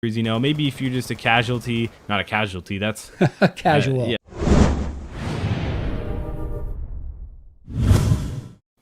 You know, maybe if you're just a casualty, not a casualty, that's casual. Yeah.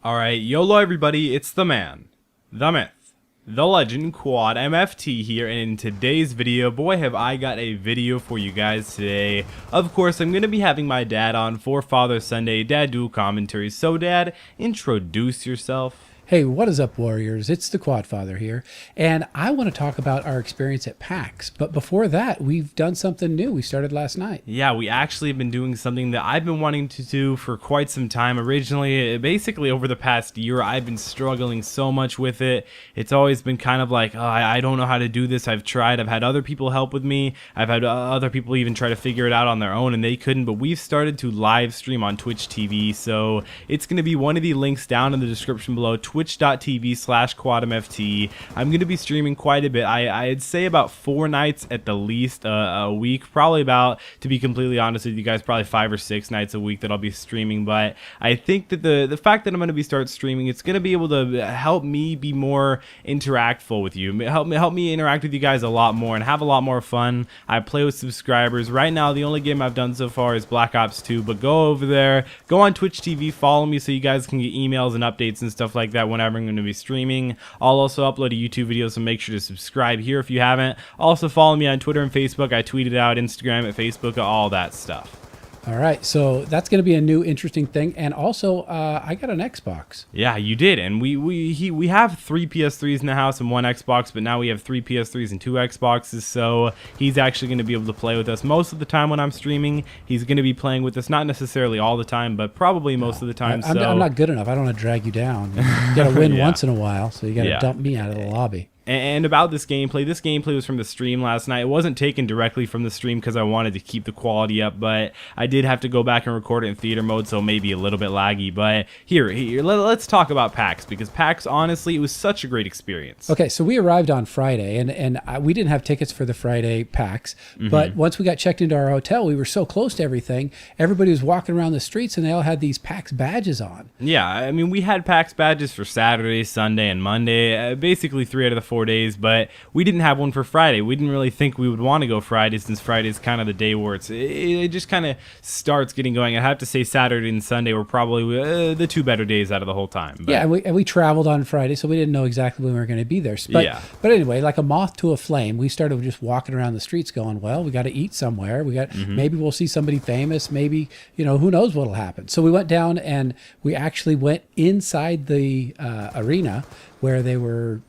All right, YOLO everybody, it's the man, the myth, the legend, Quad MFT here, and in today's video, boy have I got a video for you guys today. Of course, I'm going to be having my dad on for Father's Sunday Dad Duel commentary. So Dad, introduce yourself. Hey, what is up, Warriors? It's the Quad Father here, and I want to talk about our experience at PAX. But before that, we've done something new. We started last night. Yeah, we actually have been doing something that I've been wanting to do for quite some time. Originally, basically over the past year, I've been struggling so much with it. It's always been kind of like, oh, I don't know how to do this. I've tried. I've had other people help with me. I've had other people even try to figure it out on their own, and they couldn't. But we've started to live stream on Twitch TV, so it's going to be one of the links down in the description below. Twitch.tv/QuadMFT. I'm going to be streaming quite a bit. I'd say about 4 nights at the least a week. Probably about, to be completely honest with you guys, probably 5 or 6 nights a week that I'll be streaming. But I think that the fact that I'm going to start streaming, it's going to be able to help me be more interactful with you. Help me interact with you guys a lot more and have a lot more fun. I play with subscribers. Right now, the only game I've done so far is Black Ops 2. But go over there, go on Twitch TV, follow me so you guys can get emails and updates and stuff like that whenever I'm going to be streaming. I'll also upload a YouTube video, so make sure to subscribe here if you haven't. Also follow me on Twitter and Facebook. I tweet it out, Instagram, at Facebook, all that stuff. All right, so that's going to be a new interesting thing, and also I got an Xbox. Yeah, you did, and we have 3 PS3s in the house and 1 Xbox, but now we have 3 PS3s and 2 Xboxes. So he's actually going to be able to play with us most of the time when I'm streaming. He's going to be playing with us, not necessarily all the time, but probably most of the time. I'm not good enough. I don't want to drag you down. You got to win once in a while, so you got to dump me out of the lobby. And about this gameplay was from the stream last night. It wasn't taken directly from the stream because I wanted to keep the quality up, but I did have to go back and record it in theater mode, so maybe a little bit laggy. But here, let's talk about PAX, because PAX, honestly, it was such a great experience. Okay, so we arrived on Friday, and we didn't have tickets for the Friday PAX, but once we got checked into our hotel, we were so close to everything. Everybody was walking around the streets, and they all had these PAX badges on. Yeah, I mean, we had PAX badges for Saturday, Sunday, and Monday, basically 3 out of the 4 days, but we didn't have one for Friday. We didn't really think we would want to go Friday, since Friday is kind of the day where it just kind of starts getting going. I have to say Saturday and Sunday were probably the 2 better days out of the whole time. But. Yeah, and we traveled on Friday, so we didn't know exactly when we were going to be there. But anyway, like a moth to a flame, we started just walking around the streets going, well, we got to eat somewhere. Maybe we'll see somebody famous. Maybe, who knows what'll happen. So we went down, and we actually went inside the arena where they were,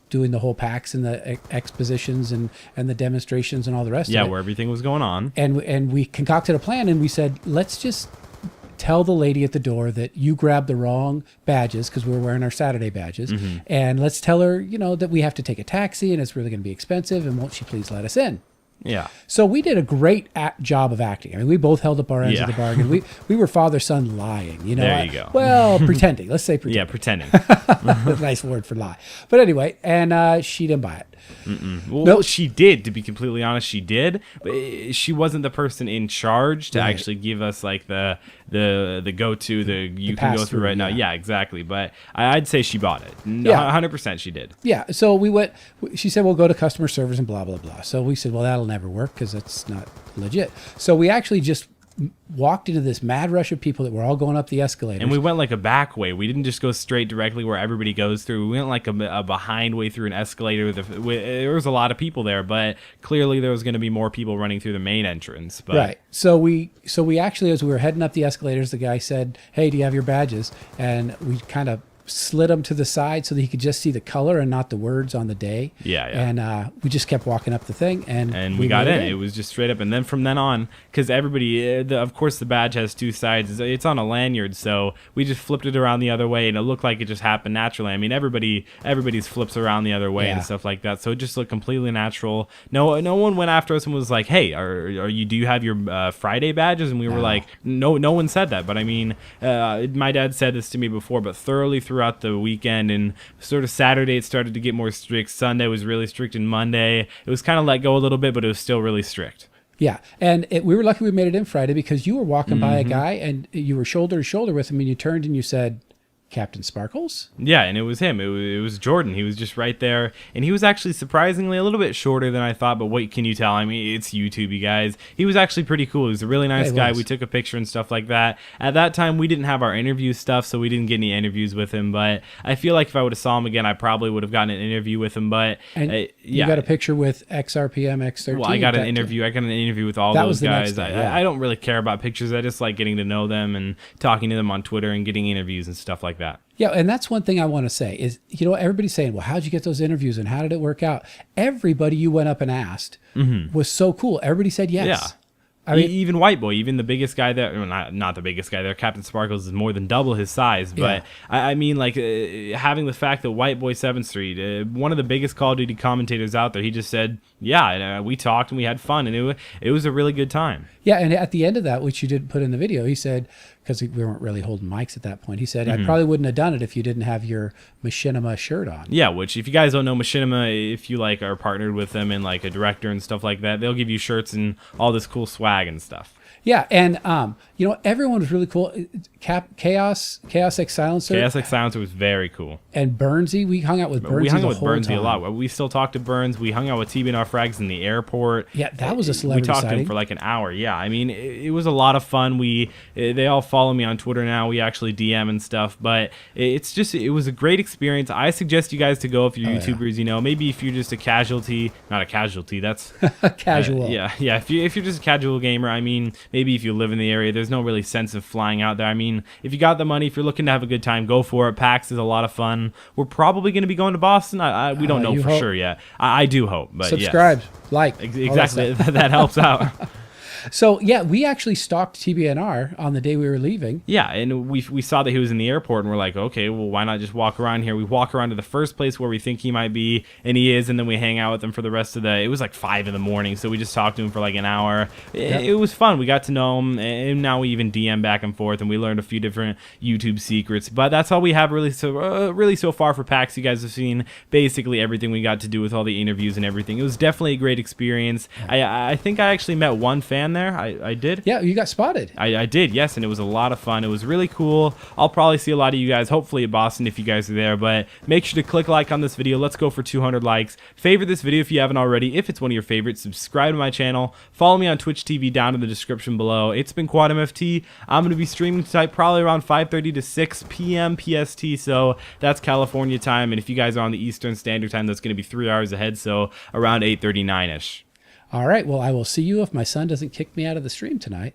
doing the whole PAX and the expositions and the demonstrations and all the rest of it. Yeah, where everything was going on. And we concocted a plan, and we said, let's just tell the lady at the door that you grabbed the wrong badges, because we were wearing our Saturday badges, and let's tell her, that we have to take a taxi and it's really going to be expensive, and won't she please let us in? Yeah. So we did a great job of acting. I mean, we both held up our ends of the bargain. We were father-son lying. There you go. Well, pretending. Let's say pretending. Yeah, pretending. Nice word for lie. But anyway, and she didn't buy it. Well, she did, to be completely honest, she did, but she wasn't the person in charge to actually give us like the go-to, you can go through right now. Yeah, exactly. But I'd say she bought it. 100% she did. Yeah. So we went, she said, we'll go to customer service and blah, blah, blah. So we said, well, that'll never work because that's not legit. So we actually just walked into this mad rush of people that were all going up the escalators. And we went like a back way. We didn't just go straight directly where everybody goes through. We went like a behind way through an escalator. There was a lot of people there, but clearly there was going to be more people running through the main entrance. But. Right. So we actually, as we were heading up the escalators, the guy said, hey, do you have your badges? And we kind of slid them to the side so that he could just see the color and not the words on the day. Yeah. And we just kept walking up the thing, and we got in. It was just straight up, and then from then on, because everybody, of course, the badge has 2 sides. It's on a lanyard, so we just flipped it around the other way, and it looked like it just happened naturally. I mean, everybody's flips around the other way and stuff like that, so it just looked completely natural. No one went after us and was like, "Hey, do you have your Friday badges?" And we were like, "No one said that." But I mean, my dad said this to me before, but thoroughly throughout the weekend, and sort of Saturday it started to get more strict. Sunday was really strict, and Monday it was kind of let go a little bit, but it was still really strict. Yeah, and we were lucky we made it in Friday, because you were walking by a guy and you were shoulder to shoulder with him, and you turned and you said, Captain Sparkles? Yeah, and it was him. It was Jordan. He was just right there. And he was actually surprisingly a little bit shorter than I thought, but what can you tell? I mean, it's YouTube, you guys. He was actually pretty cool. He was a really nice guy. We took a picture and stuff like that. At that time, we didn't have our interview stuff, so we didn't get any interviews with him. But I feel like if I would have saw him again, I probably would have gotten an interview with him. But you got a picture with XRPM, X13? Well, I got an interview. I got an interview with all those guys. I don't really care about pictures. I just like getting to know them and talking to them on Twitter and getting interviews and stuff like that. Yeah, and that's one thing I want to say is, everybody's saying, well, how'd you get those interviews and how did it work out? Everybody you went up and asked was so cool. Everybody said yes. Yeah. I mean, even White Boy, even the biggest guy there, well, not the biggest guy there, Captain Sparkles is more than double his size. But I mean, like, having the fact that White Boy 7th Street, one of the biggest Call of Duty commentators out there, he just said, yeah, we talked and we had fun, and it was a really good time. Yeah, and at the end of that, which you did put in the video, he said, because we weren't really holding mics at that point, he said, I probably wouldn't have done it if you didn't have your Machinima shirt on. Yeah, which if you guys don't know Machinima, if you like are partnered with them and like a director and stuff like that, they'll give you shirts and all this cool swag and stuff. Yeah, and everyone was really cool. Chaos X Silencer. Chaos X Silencer was very cool. And Burnsy, we hung out with Burnsy. We hung out with Burnsy a lot. We still talk to Burns. We hung out with TBNR Frags in the airport. Yeah, that was a celebrity We talked sighting. to him for like an hour. Yeah, I mean, it was a lot of fun. They all follow me on Twitter now. We actually DM and stuff, but it was a great experience. I suggest you guys to go if you're YouTubers. Maybe if you're just not a casualty. That's casual. Yeah. If you're just a casual gamer, I mean, maybe if you live in the area, there's no really sense of flying out there. I mean, if you got the money, if you're looking to have a good time, go for it. PAX is a lot of fun. We're probably going to be going to Boston. We don't know for sure yet. I do hope, but subscribe, yes. like, exactly. That helps out. So, yeah, we actually stalked TBNR on the day we were leaving. Yeah, and we saw that he was in the airport, and we're like, okay, well, why not just walk around here? We walk around to the first place where we think he might be, and he is, and then we hang out with him for the rest of it was like 5 in the morning, so we just talked to him for like an hour. It was fun. We got to know him, and now we even DM back and forth, and we learned a few different YouTube secrets. But that's all we have really so far for PAX. You guys have seen basically everything we got to do with all the interviews and everything. It was definitely a great experience. I think I actually met one fan there. I did. Yeah, you got spotted. I did, yes, and it was a lot of fun. It was really cool. I'll probably see a lot of you guys, hopefully at Boston if you guys are there, but make sure to click like on this video. Let's go for 200 likes. Favorite this video if you haven't already. If it's one of your favorites, subscribe to my channel. Follow me on Twitch TV down in the description below. It's been Quad MFT. I'm going to be streaming tonight probably around 5:30 to 6 p.m. PST, so that's California time, and if you guys are on the Eastern Standard Time, that's going to be 3 hours ahead, so around 8:39ish. All right. Well, I will see you if my son doesn't kick me out of the stream tonight.